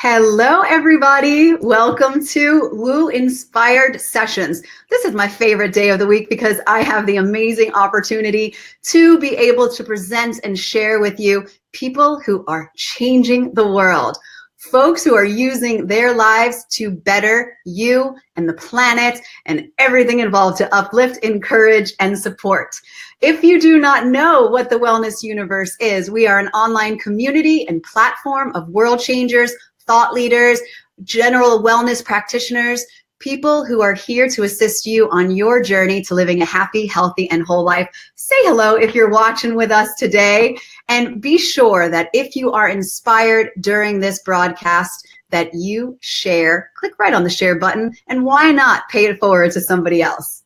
Hello, everybody. Welcome to Woo Inspired Sessions. This is my favorite day of the week because I have the amazing opportunity to be able to present and share with you people who are changing the world. Folks who are using their lives to better you and the planet and everything involved to uplift, encourage, and support. If you do not know what the Wellness Universe is, we are an online community and platform of world changers, thought leaders, general wellness practitioners, people who are here to assist you on your journey to living a happy, healthy, and whole life. Say hello if you're watching with us today, and be sure that if you are inspired during this broadcast, that you share, click right on the share button, and why not pay it forward to somebody else?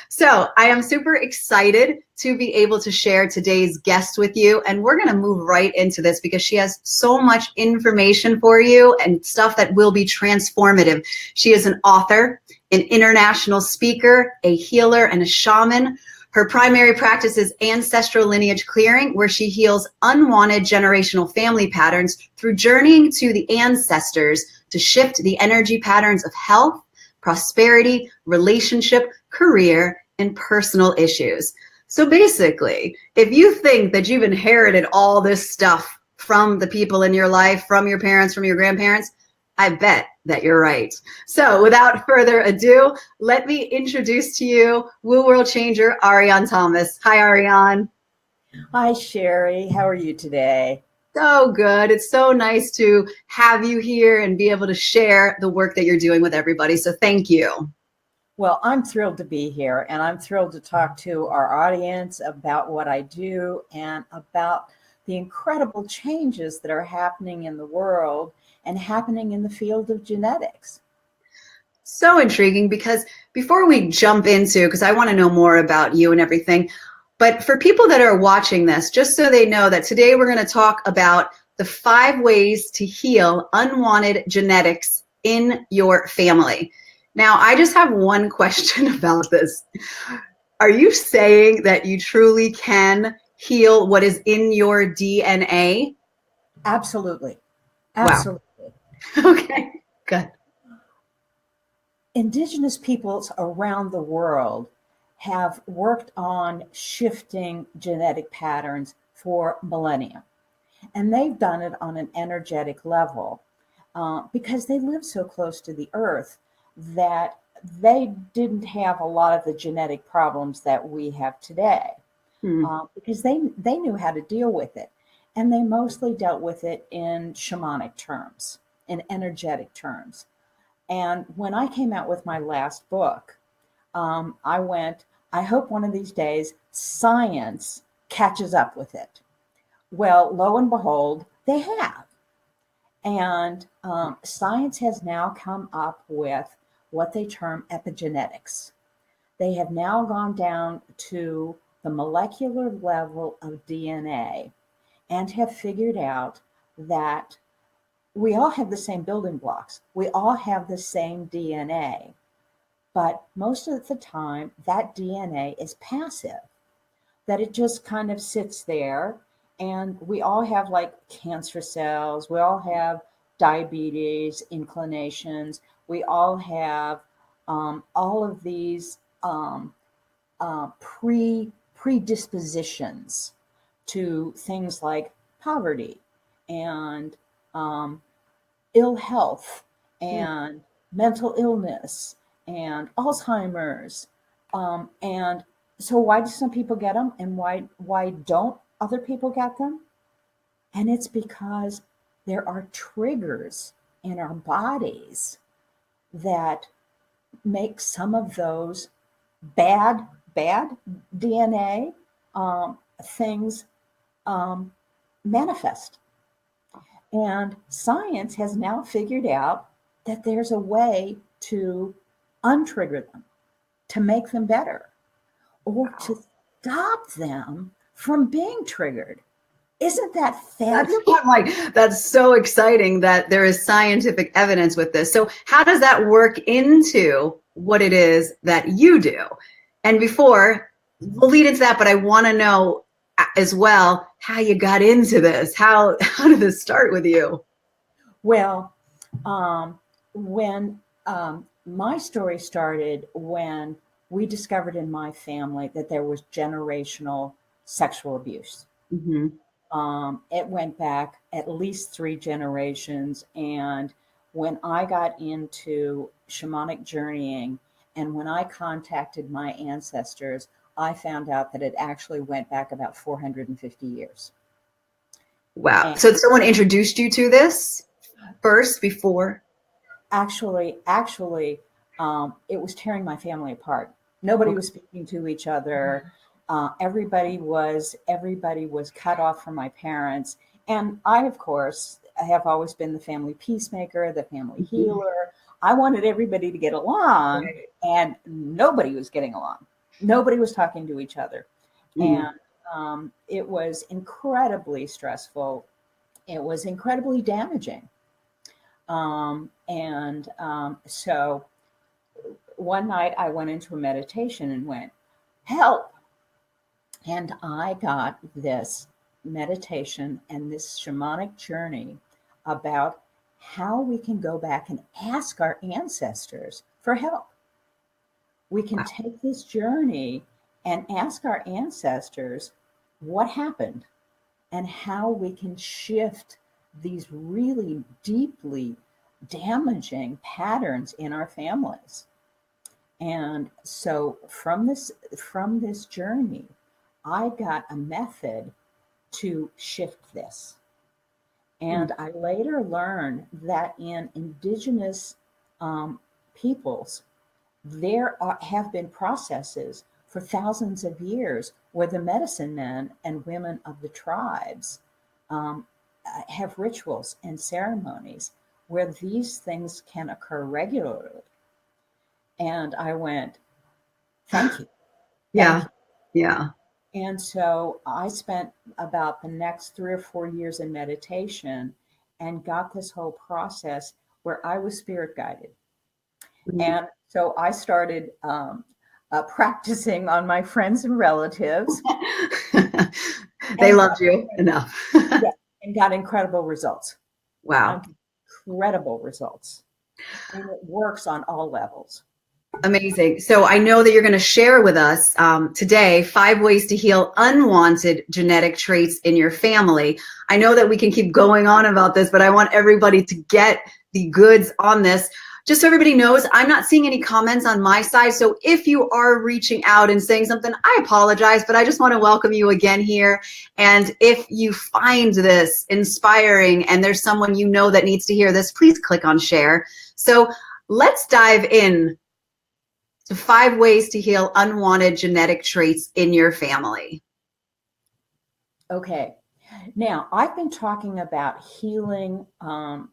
So I am super excited to be able to share today's guest with you, and we're going to move right into this because she has so much information for you and stuff that will be transformative. She is an author, an international speaker, a healer, and a shaman. Her primary practice is Ancestral Lineage Clearing, where she heals unwanted generational family patterns through journeying to the ancestors to shift the energy patterns of health, prosperity, relationship, career, and personal issues. So basically, if you think that you've inherited all this stuff from the people in your life, from your parents, from your grandparents, I bet that you're right. So without further ado, let me introduce to you Woo World Changer, Ariann Thomas. Hi, Ariann. Hi, Sherry. How are you today? So good. It's so nice to have you here and be able to share the work that you're doing with everybody. So thank you. Well, I'm thrilled to be here, and I'm thrilled to talk to our audience about what I do and about the incredible changes that are happening in the world and happening in the field of genetics. So intriguing, because before we jump into, because I want to know more about you and everything, but for people that are watching this, just so they know that today we're going to talk about the 5 ways to heal unwanted genetics in your family. Now, I just have one question about this. Are you saying that you truly can heal what is in your DNA? Absolutely. Wow. Absolutely. Okay, good. Indigenous peoples around the world have worked on shifting genetic patterns for millennia. And they've done it on an energetic level because they live so close to the earth that they didn't have a lot of the genetic problems that we have today because they knew how to deal with it. And they mostly dealt with it in shamanic terms, in energetic terms. And when I came out with my last book, I went, I hope one of these days science catches up with it. Well, lo and behold, they have. And science has now come up with what they term epigenetics. They have now gone down to the molecular level of DNA and have figured out that we all have the same building blocks. We all have the same DNA. But most of the time, that DNA is passive, that it just kind of sits there. And we all have like cancer cells. We all have diabetes, inclinations. We all have all of these predispositions to things like poverty and ill health and mental illness and Alzheimer's. And so why do some people get them and why don't other people get them? And it's because there are triggers in our bodies that make some of those bad DNA things manifest. And science has now figured out that there's a way to untrigger them, to make them better, or to stop them from being triggered. Isn't that fantastic? That's so exciting that there is scientific evidence with this. So how does that work into what it is that you do? And before, we'll lead into that, but I want to know as well how you got into this. How did this start with you? Well, When my story started, when we discovered in my family that there was generational sexual abuse. Mm-hmm. It went back at least 3 generations. And when I got into shamanic journeying and when I contacted my ancestors, I found out that it actually went back about 450 years. Wow. And So someone introduced you to this first before? actually, it was tearing my family apart. Nobody Okay. was speaking to each other. Everybody was cut off from my parents, and I, of course, have always been the family peacemaker, the family Mhm. healer. I wanted everybody to get along, Right. and nobody was getting along. Nobody was talking to each other, Mm. and it was incredibly stressful. It was incredibly damaging. So one night I went into a meditation and went, help. And I got this meditation and this shamanic journey about how we can go back and ask our ancestors for help. We can Wow. take this journey and ask our ancestors what happened and how we can shift these really deeply damaging patterns in our families. And so from this journey, I got a method to shift this. Mm. And I later learned that in indigenous peoples, have been processes for thousands of years where the medicine men and women of the tribes um, have rituals and ceremonies where these things can occur regularly. And I went, thank you, thank Yeah. you. Yeah. And so I spent about the next 3 or 4 years in meditation and got this whole process where I was spirit guided. Mm. And so I started practicing on my friends and relatives They and loved you enough. yeah, and got incredible results. Wow. Incredible results. And it works on all levels. Amazing. So I know that you're going to share with us today 5 ways to heal unwanted genetic traits in your family. I know that we can keep going on about this, but I want everybody to get the goods on this. Just so everybody knows, I'm not seeing any comments on my side. So if you are reaching out and saying something, I apologize, but I just want to welcome you again here. And if you find this inspiring and there's someone you know that needs to hear this, please click on share. So let's dive in to 5 ways to heal unwanted genetic traits in your family. Okay. Now, I've been talking about healing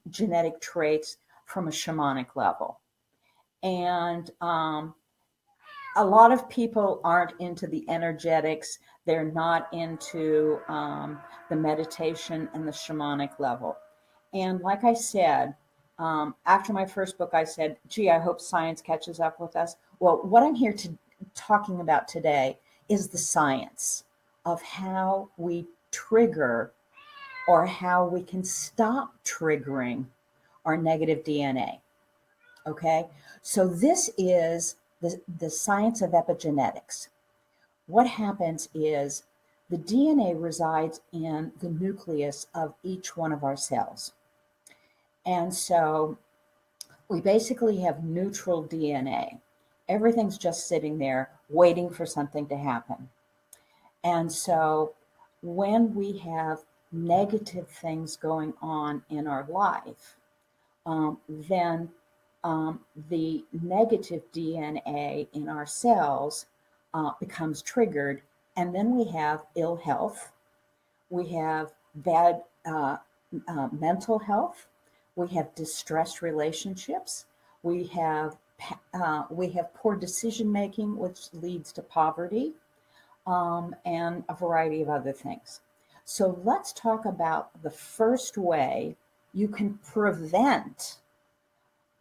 genetic traits from a shamanic level. And a lot of people aren't into the energetics, they're not into the meditation and the shamanic level. And like I said, after my first book, I said, gee, I hope science catches up with us. Well, what I'm here to talking about today is the science of how we trigger or how we can stop triggering our negative DNA. Okay, so this is the science of epigenetics. What happens is the DNA resides in the nucleus of each one of our cells. And so we basically have neutral DNA. Everything's just sitting there waiting for something to happen. And so when we have negative things going on in our life, then the negative DNA in our cells becomes triggered. And then we have ill health, we have bad mental health, we have distressed relationships, we have poor decision making, which leads to poverty, and a variety of other things. So let's talk about the first way you can prevent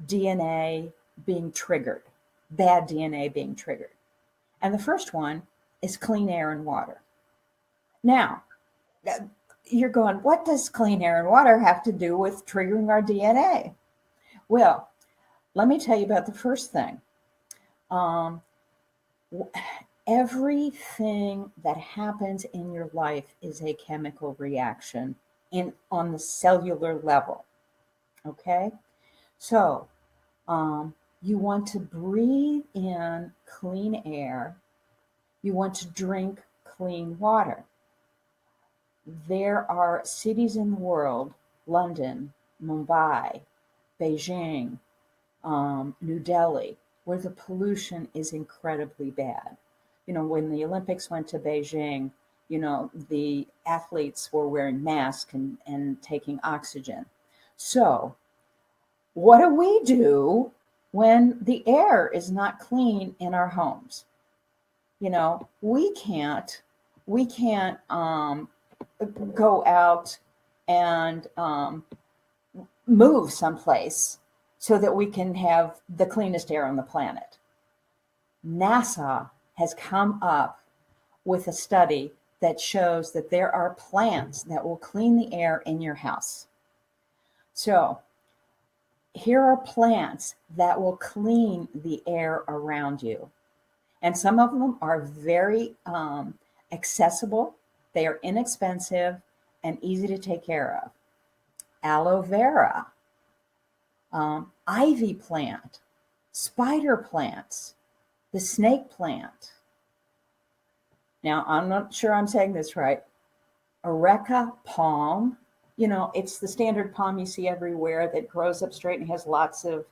DNA being triggered, bad DNA being triggered. And the first one is clean air and water. Now, you're going, what does clean air and water have to do with triggering our DNA? Well, let me tell you about the first thing. Um, Everything that happens in your life is a chemical reaction on the cellular level. Okay, so you want to breathe in clean air. You want to drink clean water. There are cities in the world, London, Mumbai, Beijing, New Delhi, where the pollution is incredibly bad. When the Olympics went to Beijing, the athletes were wearing masks and taking oxygen. So, what do we do when the air is not clean in our homes? We can't go out and move someplace so that we can have the cleanest air on the planet. NASA has come up with a study that shows that there are plants that will clean the air in your house. So here are plants that will clean the air around you. And some of them are very accessible. They are inexpensive and easy to take care of. Aloe vera, ivy plant, spider plants, the snake plant. Now, I'm not sure I'm saying this right. Areca palm, it's the standard palm you see everywhere that grows up straight and has lots of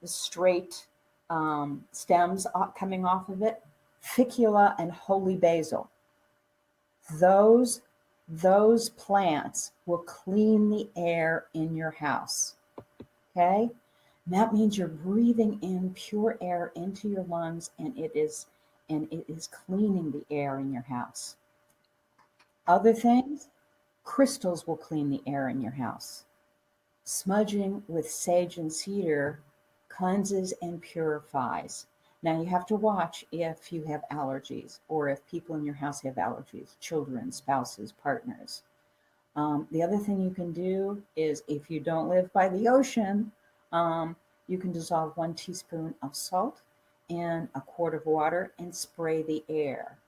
straight stems coming off of it. Ficula and holy basil. Those plants will clean the air in your house. Okay? And that means you're breathing in pure air into your lungs, and it is cleaning the air in your house. Other things, crystals will clean the air in your house. Smudging with sage and cedar cleanses and purifies. Now you have to watch if you have allergies or if people in your house have allergies, children, spouses, partners. The other thing you can do is if you don't live by the ocean, you can dissolve 1 teaspoon of salt in a quart of water and spray the air.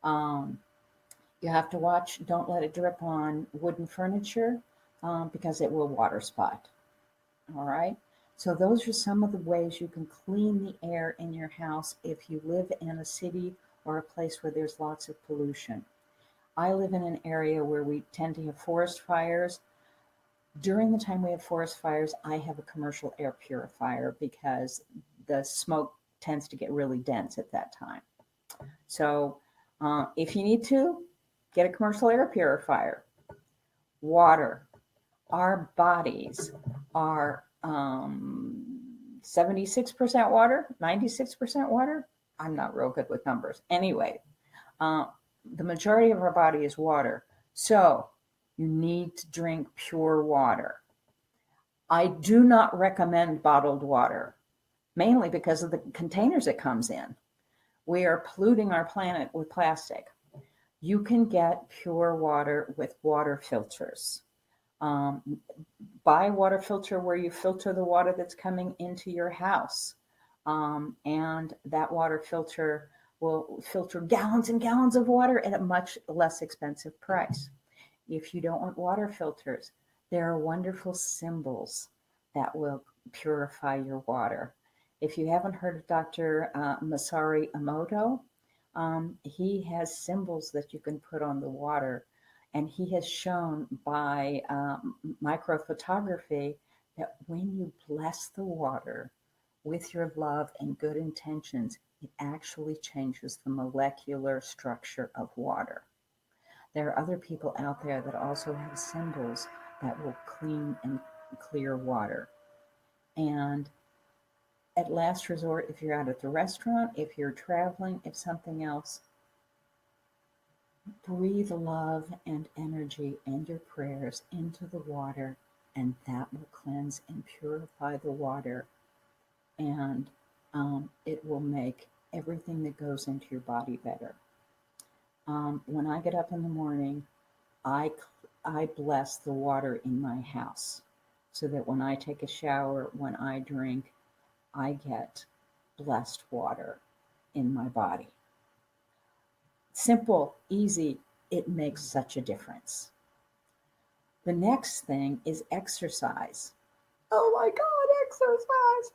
You have to watch, don't let it drip on wooden furniture because it will water spot. All right. So those are some of the ways you can clean the air in your house if you live in a city or a place where there's lots of pollution. I live in an area where we tend to have forest fires. During the time we have forest fires, I have a commercial air purifier because the smoke tends to get really dense at that time. So if you need to, get a commercial air purifier. Water. Our bodies are 76% water, 96% water. I'm not real good with numbers. Anyway, the majority of our body is water. So you need to drink pure water. I do not recommend bottled water, mainly because of the containers it comes in. We are polluting our planet with plastic. You can get pure water with water filters. Buy a water filter where you filter the water that's coming into your house. And that water filter will filter gallons and gallons of water at a much less expensive price. If you don't want water filters, there are wonderful symbols that will purify your water. If you haven't heard of Dr. Masaru Emoto, he has symbols that you can put on the water. And he has shown by microphotography that when you bless the water with your love and good intentions, it actually changes the molecular structure of water. There are other people out there that also have symbols that will clean and clear water. And at last resort, if you're out at the restaurant, if you're traveling, if something else, breathe love and energy and your prayers into the water, and that will cleanse and purify the water. And it will make everything that goes into your body better. When I get up in the morning, I I bless the water in my house so that when I take a shower, when I drink, I get blessed water in my body. Simple, easy, it makes such a difference. The next thing is exercise. Oh my God, exercise.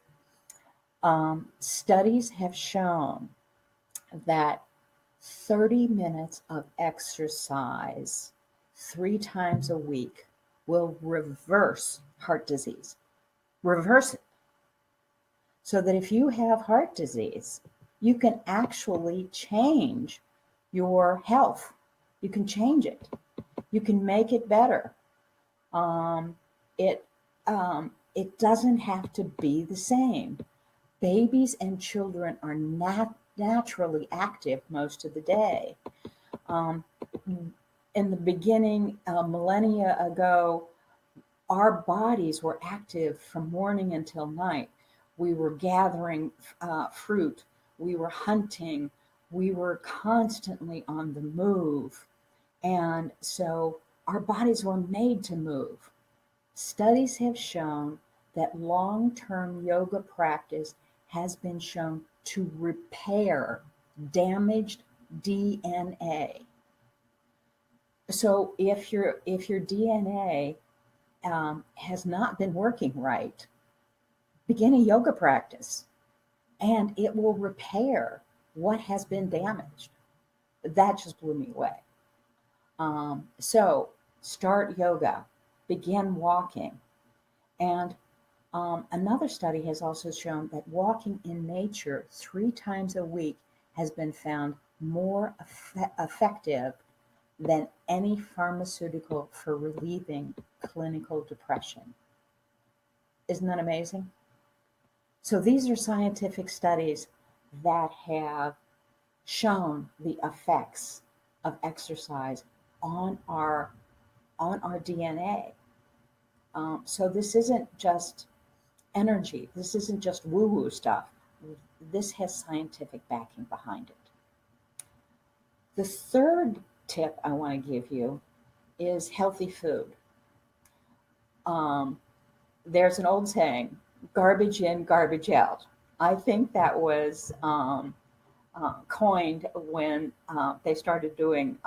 Studies have shown that 30 minutes of exercise 3 times a week will reverse heart disease. Reverse it. So that if you have heart disease, you can actually change your health. You can change it. You can make it better. It doesn't have to be the same. Babies and children are naturally active most of the day. In the beginning, millennia ago, our bodies were active from morning until night. We were gathering fruit. We were hunting. We were constantly on the move. And so our bodies were made to move. Studies have shown that long-term yoga practice has been shown to repair damaged DNA. So if your DNA has not been working right, begin a yoga practice and it will repair what has been damaged. That just blew me away. So start yoga, begin walking. And another study has also shown that walking in nature 3 times a week has been found more effective than any pharmaceutical for relieving clinical depression. Isn't that amazing? So these are scientific studies that have shown the effects of exercise on our DNA. So this isn't just energy. This isn't just woo-woo stuff. This has scientific backing behind it. The third tip I want to give you is healthy food. There's an old saying, garbage in, garbage out. I think that was coined when they started doing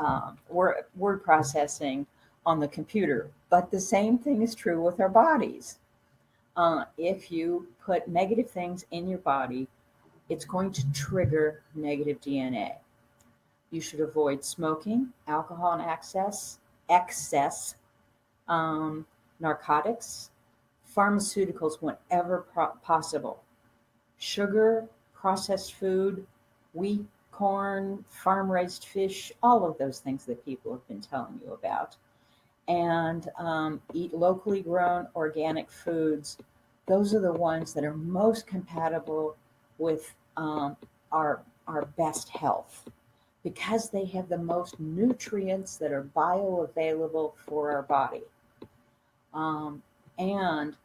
word processing on the computer. But the same thing is true with our bodies. If you put negative things in your body, it's going to trigger negative DNA. You should avoid smoking, alcohol and excess, narcotics, pharmaceuticals whenever possible. Sugar, processed food, wheat, corn, farm-raised fish, all of those things that people have been telling you about. And eat locally grown organic foods. Those are the ones that are most compatible with our best health, because they have the most nutrients that are bioavailable for our body. And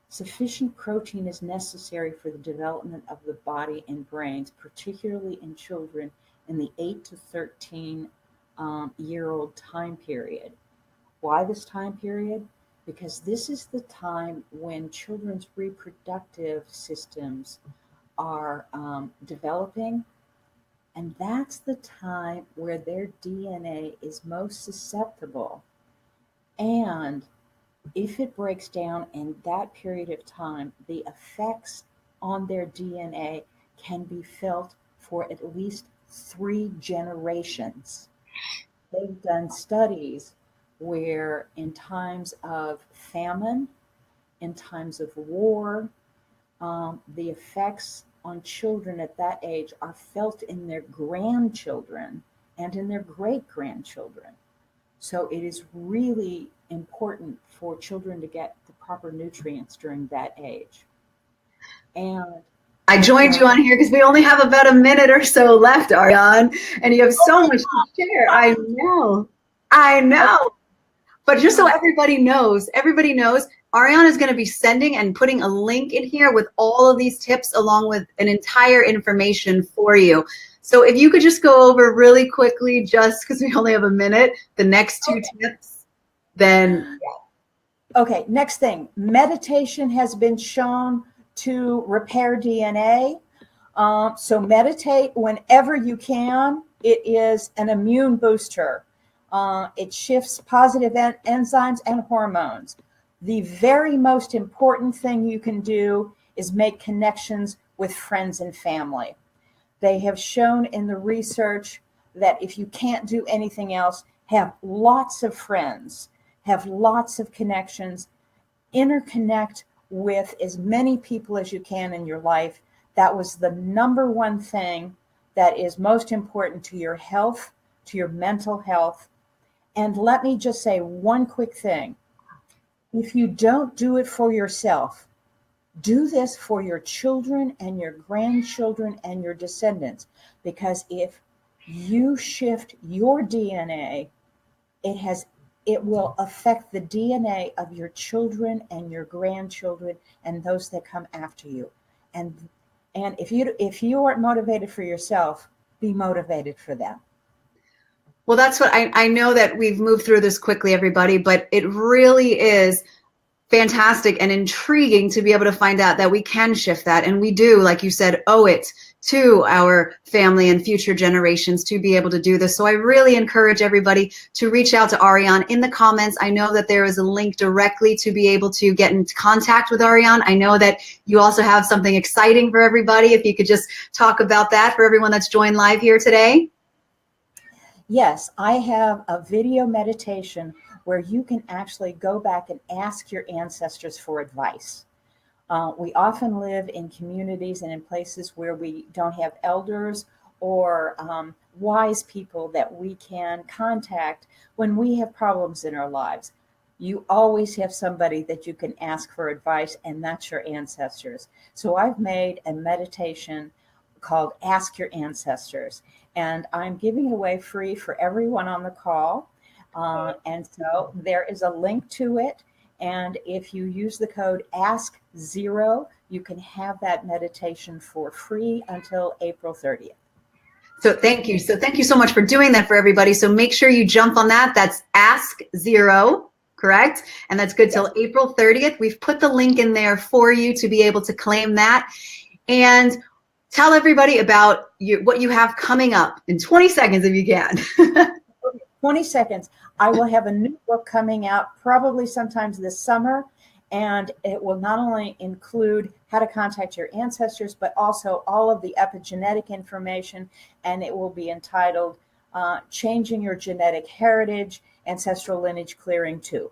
sufficient protein is necessary for the development of the body and brains, particularly in children in the 8 to 13 year-old time period. Why this time period? Because this is the time when children's reproductive systems are developing. And that's the time where their DNA is most susceptible. And if it breaks down in that period of time, the effects on their DNA can be felt for at least 3 generations. They've done studies where in times of famine, in times of war, the effects on children at that age are felt in their grandchildren and in their great-grandchildren. So it is really important for children to get the proper nutrients during that age. And I joined you on here because we only have about a minute or so left, Ariann, and you have so much to share. I know. But just so everybody knows, Ariann is going to be sending and putting a link in here with all of these tips along with an entire information for you. So if you could just go over really quickly, just because we only have a minute, the next 2 tips, then Okay, next thing. Meditation has been shown to repair DNA. So meditate whenever you can. It is an immune booster. It shifts positive enzymes and hormones. The very most important thing you can do is make connections with friends and family. They have shown in the research that if you can't do anything else, have lots of friends, have lots of connections, interconnect with as many people as you can in your life. That was the number one thing that is most important to your health, to your mental health. And let me just say one quick thing. If you don't do it for yourself, do this for your children and your grandchildren and your descendants, because if you shift your DNA, it will affect the DNA of your children and your grandchildren and those that come after you. And if you aren't motivated for yourself, be motivated for them. well, that's what I know that we've moved through this quickly, everybody, but it really is fantastic and intriguing to be able to find out that we can shift that. And we do, like you said, owe it to our family and future generations to be able to do this. So I really encourage everybody to reach out to Ariann in the comments. I know that there is a link directly to be able to get in contact with Ariann. I know that you also have something exciting for everybody. If you could just talk about that for everyone that's joined live here today. Yes, I have a video meditation where you can actually go back and ask your ancestors for advice. We often live in communities and in places where we don't have elders or wise people that we can contact when we have problems in our lives. You always have somebody that you can ask for advice, and that's your ancestors. So I've made a meditation called Ask Your Ancestors, and I'm giving it away free for everyone on the call. And so there is a link to it. And if you use the code ASK0, you can have that meditation for free until April 30th. So thank you. So thank you so much for doing that for everybody. So make sure you jump on that. That's ASK0, correct? And that's good till April 30th. We've put the link in there for you to be able to claim that. And tell everybody about what you have coming up in 20 seconds if you can. 20 seconds. I will have a new book coming out probably sometimes this summer, and it will not only include how to contact your ancestors, but also all of the epigenetic information, and it will be entitled Changing Your Genetic Heritage, Ancestral Lineage Clearing 2.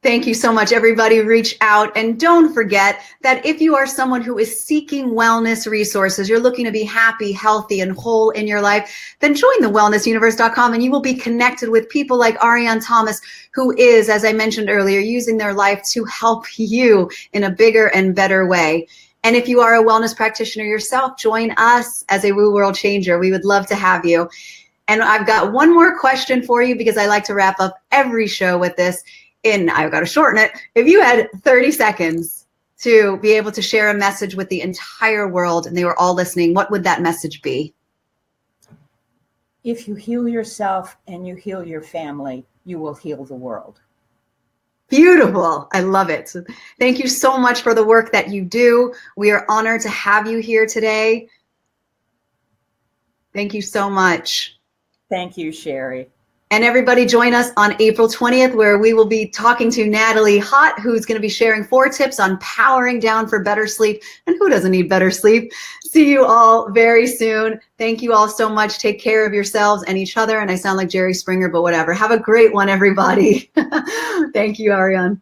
Thank you so much, everybody. Reach out. And don't forget that if you are someone who is seeking wellness resources, you're looking to be happy, healthy, and whole in your life, then join thewellnessuniverse.com and you will be connected with people like Ariann Thomas, who is, as I mentioned earlier, using their life to help you in a bigger and better way. And if you are a wellness practitioner yourself, join us as a Woo World Changer. We would love to have you. And I've got one more question for you because I like to wrap up every show with this. And I've got to shorten it. If you had 30 seconds to be able to share a message with the entire world and they were all listening, what would that message be? If you heal yourself and you heal your family, you will heal the world. Beautiful. I love it. Thank you so much for the work that you do. We are honored to have you here today. Thank you so much. Thank you, Sherry. And everybody join us on April 20th, where we will be talking to Natalie Hott, who's going to be sharing 4 tips on powering down for better sleep. And who doesn't need better sleep? See you all very soon. Thank you all so much. Take care of yourselves and each other. And I sound like Jerry Springer, but whatever. Have a great one, everybody. Thank you, Ariann.